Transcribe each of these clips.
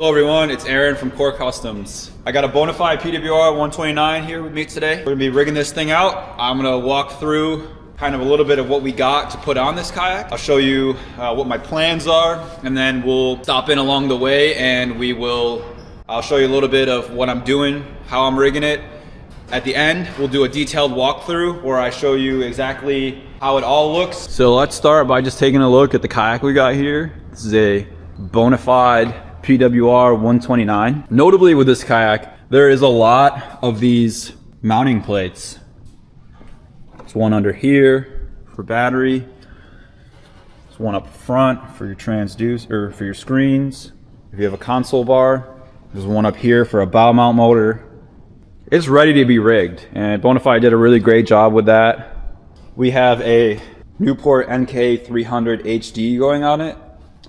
Hello everyone, it's Aaron from Core Customs. I got a Bonafide PWR129 here with me today. We're gonna be rigging this thing out. I'm gonna walk through kind of a little bit of what we got to put on this kayak. I'll show you what my plans are, and then we'll stop in along the way and I'll show you a little bit of what I'm doing, how I'm rigging it. At the end, we'll do a detailed walkthrough where I show you exactly how it all looks. So let's start by just taking a look at the kayak we got here. This is a Bonafide PWR129. Notably with this kayak, there is a lot of these mounting plates. There's one under here for battery. There's one up front for your transducer, or for your screens. If you have a console bar, there's one up here for a bow mount motor. It's ready to be rigged, and Bonafide did a really great job with that. We have a Newport NK300 HD going on it.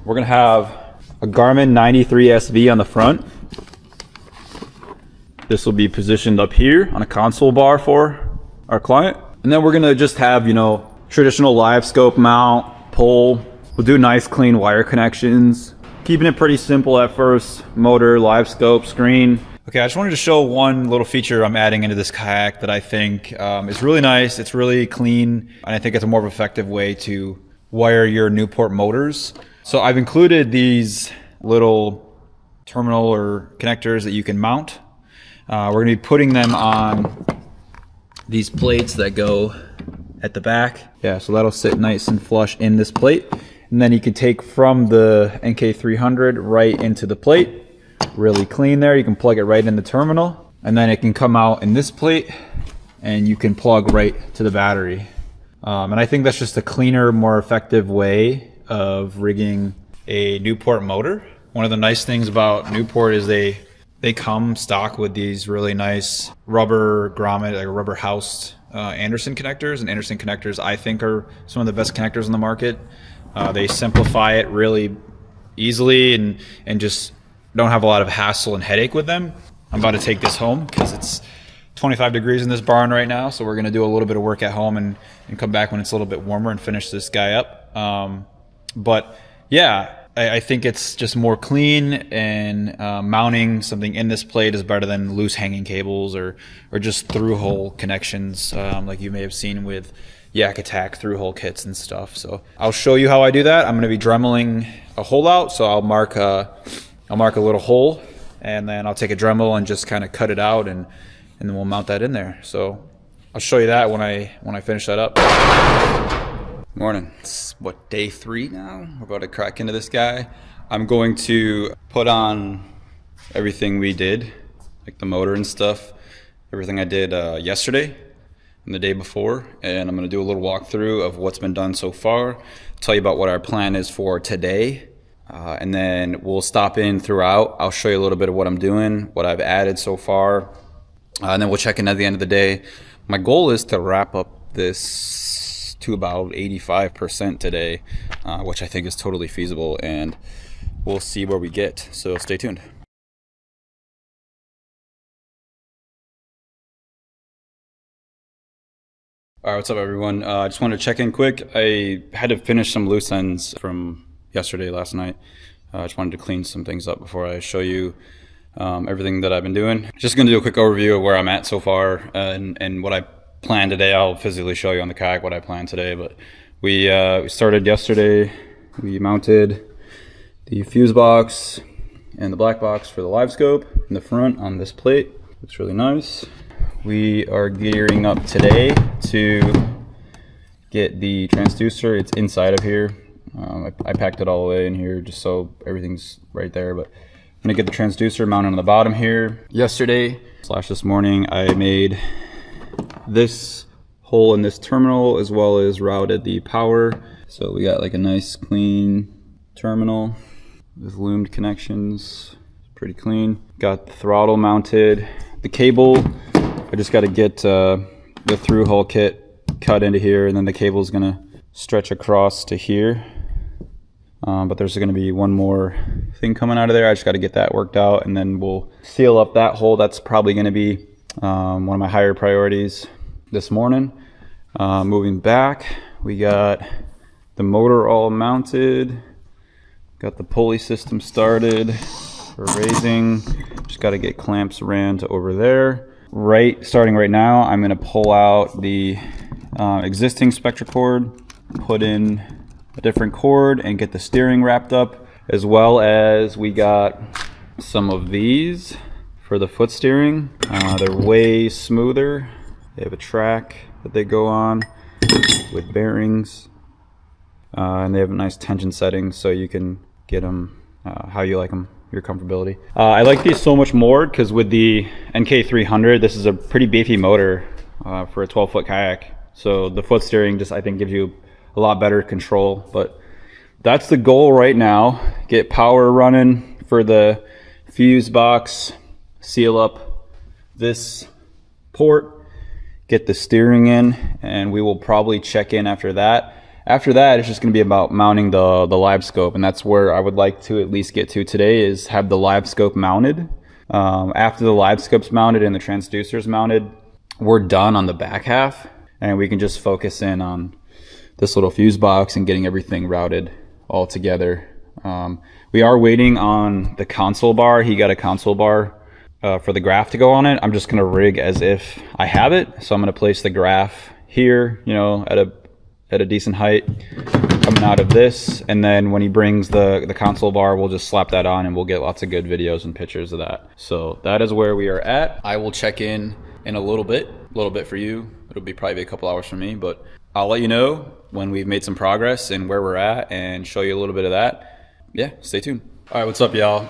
We're gonna have a Garmin 93 SV on the front. This will be positioned up here on a console bar for our client. And then we're gonna just have, traditional live scope mount, pole. We'll do nice clean wire connections. Keeping it pretty simple at first. Motor, live scope, screen. Okay, I just wanted to show one little feature I'm adding into this kayak that I think is really nice. It's really clean, and I think it's a more effective way to wire your Newport motors. So I've included these little terminal or connectors that you can mount. We're gonna be putting them on these plates that go at the back. Yeah, so that'll sit nice and flush in this plate. And then you can take from the NK300 right into the plate. Really clean there. You can plug it right in the terminal. And then it can come out in this plate and you can plug right to the battery. And I think that's just a cleaner, more effective way of rigging a Newport motor. One of the nice things about Newport is they come stock with these really nice rubber grommet, like rubber housed Anderson connectors. And Anderson connectors, I think, are some of the best connectors on the market. They simplify it really easily and just don't have a lot of hassle and headache with them. I'm about to take this home because it's 25 degrees in this barn right now, so we're going to do a little bit of work at home and come back when it's a little bit warmer and finish this guy up. But yeah, I think it's just more clean, and mounting something in this plate is better than loose hanging cables or just through hole connections like you may have seen with Yak Attack through hole kits and stuff. So I'll show you how I do that. I'm going to be dremeling a hole out, so I'll mark a little hole, and then I'll take a Dremel and just kind of cut it out, and then we'll mount that in there. So I'll show you that when I finish that up. Morning. It's day 3 now? We're about to crack into this guy. I'm going to put on everything we did, like the motor and stuff, everything I did yesterday and the day before, and I'm going to do a little walkthrough of what's been done so far, tell you about what our plan is for today. And then we'll stop in throughout. I'll show you a little bit of what I'm doing, what I've added so far, and then we'll check in at the end of the day. My goal is to wrap up this to about 85% today, which I think is totally feasible, and we'll see where we get. So stay tuned. All right, what's up everyone? I just wanted to check in quick. I had to finish some loose ends from last night. I just wanted to clean some things up before I show you everything that I've been doing. Just gonna do a quick overview of where I'm at so far and what I plan today. I'll physically show you on the kayak what I plan today, but we started yesterday. We mounted the fuse box and the black box for the live scope in the front on this plate. Looks really nice. We are gearing up today to get the transducer. It's inside of here. I packed it all the way in here just so everything's right there, but I'm gonna get the transducer mounted on the bottom here. Yesterday / this morning, I made this hole in this terminal as well as routed the power. So we got like a nice clean terminal with loomed connections. It's pretty clean. Got the throttle mounted. The cable, I just got to get the through hole kit cut into here, and then the cable is gonna stretch across to here. But there's going to be one more thing coming out of there. I just got to get that worked out, and then we'll seal up that hole. That's probably going to be one of my higher priorities this morning. Moving back, we got the motor all mounted, got the pulley system started. for raising. Just got to get clamps ran to over there. Starting right now, I'm going to pull out the existing Spectra cord, put in a different cord, and get the steering wrapped up, as well as we got some of these for the foot steering. They're way smoother. They have a track that they go on with bearings, and they have a nice tension settings, so you can get them how you like them, your comfortability. I like these so much more because with the NK300, this is a pretty beefy motor for a 12-foot kayak. So the foot steering just, I think, gives you a lot better control. But that's the goal right now. Get power running for the fuse box, seal up this port, get the steering in, and we will probably check in after that. After that, it's just going to be about mounting the live scope, and that's where I would like to at least get to today, is have the live scope mounted. After the live scope's mounted and the transducer's mounted, we're done on the back half, and we can just focus in on this little fuse box and getting everything routed all together. We are waiting on the console bar. He got a console bar for the graph to go on it. I'm just going to rig as if I have it, so I'm going to place the graph here, you know, at a decent height coming out of this, and then when he brings the console bar, we'll just slap that on and we'll get lots of good videos and pictures of that. So that is where we are at. I will check in a little bit for you. It'll be probably a couple hours for me, but I'll let you know when we've made some progress and where we're at and show you a little bit of that. Yeah, stay tuned. All right, what's up, y'all?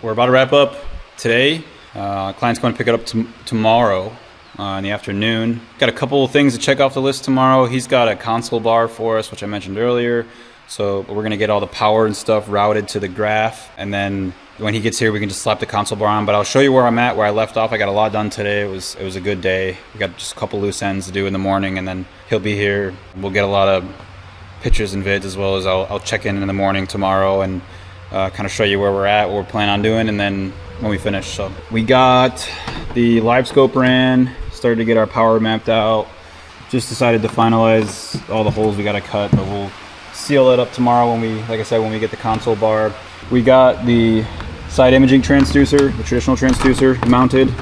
We're about to wrap up today. Client's going to pick it up tomorrow in the afternoon. Got a couple of things to check off the list tomorrow. He's got a console bar for us, which I mentioned earlier. So we're going to get all the power and stuff routed to the graph, and then when he gets here, we can just slap the console bar on. But I'll show you where I'm at, where I left off. I got a lot done today. It was a good day. We got just a couple loose ends to do in the morning, and then he'll be here. We'll get a lot of pictures and vids, as well as I'll check in the morning tomorrow and kind of show you where we're at, what we're planning on doing, and then when we finish. So we got the live scope ran, started to get our power mapped out. Just decided to finalize all the holes we got to cut, but we'll seal it up tomorrow when we, like I said, when we get the console bar. We got the side imaging transducer, the traditional transducer, mounted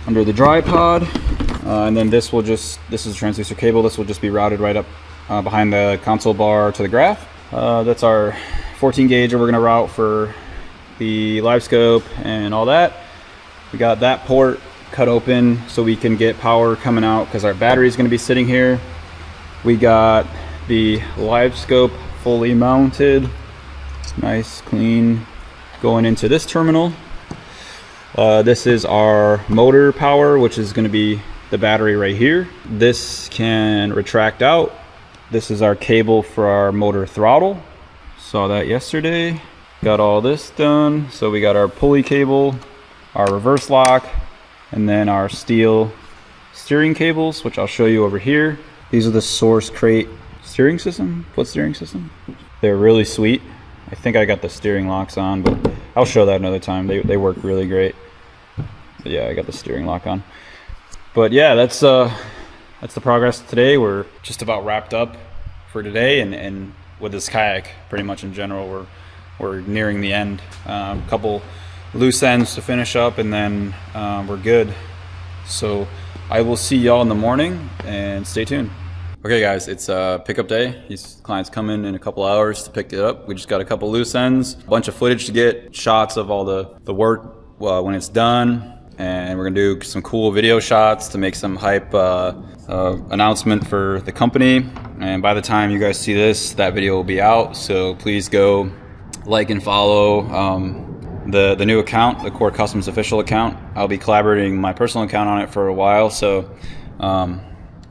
under the dry pod, and then this is a transducer cable. This will just be routed right up behind the console bar to the graph. That's our 14 gauge that we're going to route for the live scope and all that. We got that port cut open so we can get power coming out because our battery is going to be sitting here. We got the live scope fully mounted, nice clean, going into this terminal. This is our motor power, which is going to be the battery right here. This can retract out. This is our cable for our motor throttle. Saw that yesterday. Got all this done. So we got our pulley cable, our reverse lock, and then our steel steering cables, which I'll show you over here. These are the Source Crate steering system, foot steering system. They're really sweet. I think I got the steering locks on, but I'll show that another time. They work really great. But yeah, I got the steering lock on. But yeah, that's the progress today. We're just about wrapped up for today, and with this kayak, pretty much in general, we're nearing the end. A couple loose ends to finish up, and then we're good. So I will see y'all in the morning, and stay tuned. Okay guys, it's pickup day. These clients come in a couple hours to pick it up. We just got a couple loose ends, a bunch of footage to get, shots of all the work when it's done, and we're gonna do some cool video shots to make some hype announcement for the company. And by the time you guys see this, that video will be out, so please go like and follow the new account, the Core Customs official account. I'll be collaborating my personal account on it for a while, so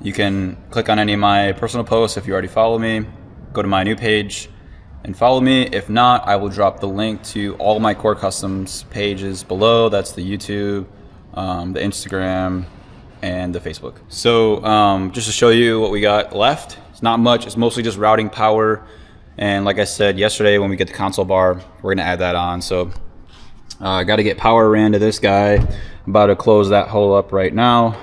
you can click on any of my personal posts if you already follow me, go to my new page and follow me. If not, I will drop the link to all my Core Customs pages below. That's the YouTube, the Instagram, and the Facebook. So just to show you what we got left, it's not much. It's mostly just routing power. And like I said yesterday, when we get the console bar, we're gonna add that on. So I got to get power ran to this guy. I'm about to close that hole up right now.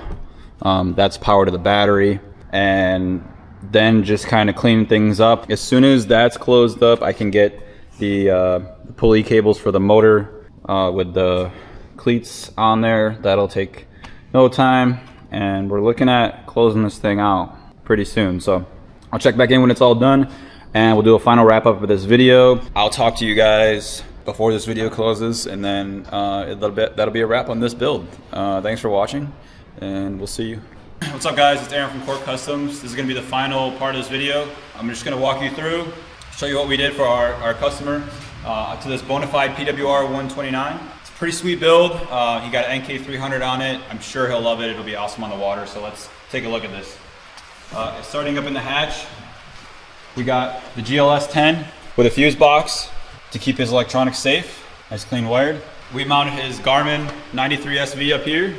That's power to the battery, and then just kind of clean things up. As soon as that's closed up, I can get the pulley cables for the motor with the cleats on there. That'll take no time, and we're looking at closing this thing out pretty soon. So I'll check back in when it's all done, and we'll do a final wrap up of this video. I'll talk to you guys before this video closes, and then that'll be a wrap on this build. Thanks for watching, and we'll see you. What's up, guys? It's Aaron from Core Customs. This is gonna be the final part of this video. I'm just gonna walk you through, show you what we did for our customer to this Bonafide PWR129. It's a pretty sweet build. He got an NK300 on it. I'm sure he'll love it. It'll be awesome on the water. So let's take a look at this. Starting up in the hatch, we got the GLS 10 with a fuse box to keep his electronics safe. Nice clean wired. We mounted his Garmin 93 SV up here.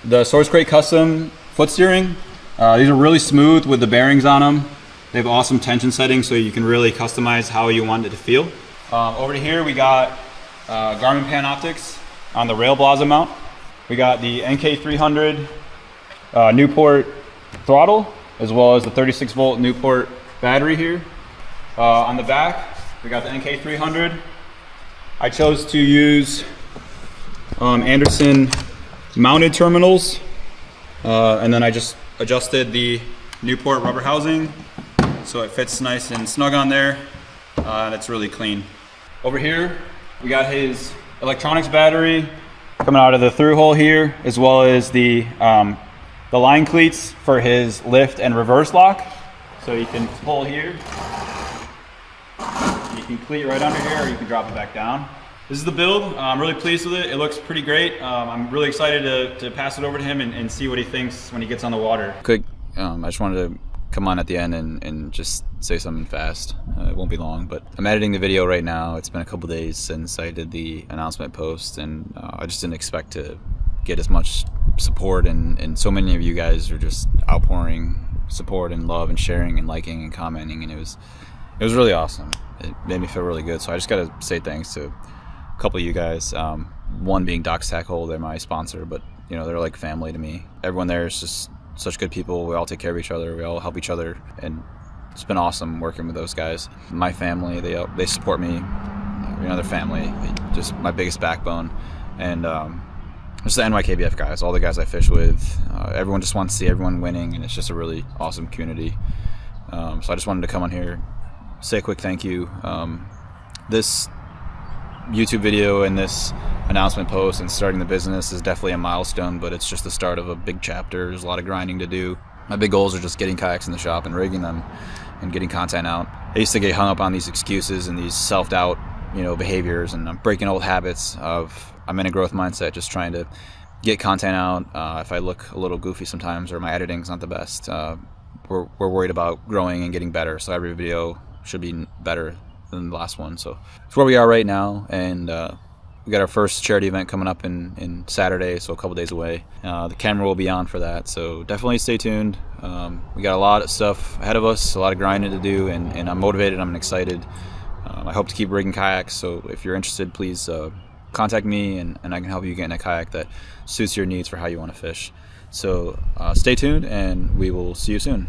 The Source Crate Custom foot steering. These are really smooth with the bearings on them. They have awesome tension settings, so you can really customize how you want it to feel. Over here we got Garmin Panoptics on the rail blaza mount. We got the NK300 Newport throttle, as well as the 36 volt Newport battery here. On the back, we got the NK300. I chose to use Anderson mounted terminals, and then I just adjusted the Newport rubber housing so it fits nice and snug on there, and it's really clean. Over here, we got his electronics battery coming out of the through hole here, as well as the line cleats for his lift and reverse lock. So you can pull here, you can cleat right under here, or you can drop it back down. This is the build. I'm really pleased with it. It looks pretty great. I'm really excited to pass it over to him and see what he thinks when he gets on the water. Quick, I just wanted to come on at the end and just say something fast. It won't be long, but I'm editing the video right now. It's been a couple days since I did the announcement post, and I just didn't expect to get as much support, and so many of you guys are just outpouring support and love and sharing and liking and commenting, and it was really awesome. It made me feel really good. So I just gotta say thanks to a couple of you guys. One being Doc's Tackle, they're my sponsor, but you know, they're like family to me. Everyone there is just such good people. We all take care of each other, we all help each other, and it's been awesome working with those guys. My family, they support me. You know, they're family, just my biggest backbone. And just the NYKBF guys, all the guys I fish with, everyone just wants to see everyone winning, and it's just a really awesome community. So I just wanted to come on here, say a quick thank you. This YouTube video and this announcement post and starting the business is definitely a milestone, but it's just the start of a big chapter. There's a lot of grinding to do. My big goals are just getting kayaks in the shop and rigging them and getting content out. I used to get hung up on these excuses and these self-doubt, you know, behaviors, and I'm breaking old habits of, I'm in a growth mindset, just trying to get content out. If I look a little goofy sometimes or my editing's not the best, we're worried about growing and getting better, so every video should be better than the last one. So it's where we are right now, and we got our first charity event coming up in Saturday, so a couple days away. The camera will be on for that, so definitely stay tuned. We got a lot of stuff ahead of us, a lot of grinding to do, and I'm motivated, I'm excited. I hope to keep rigging kayaks, so if you're interested, please contact me, and I can help you get in a kayak that suits your needs for how you want to fish. So stay tuned, and we will see you soon.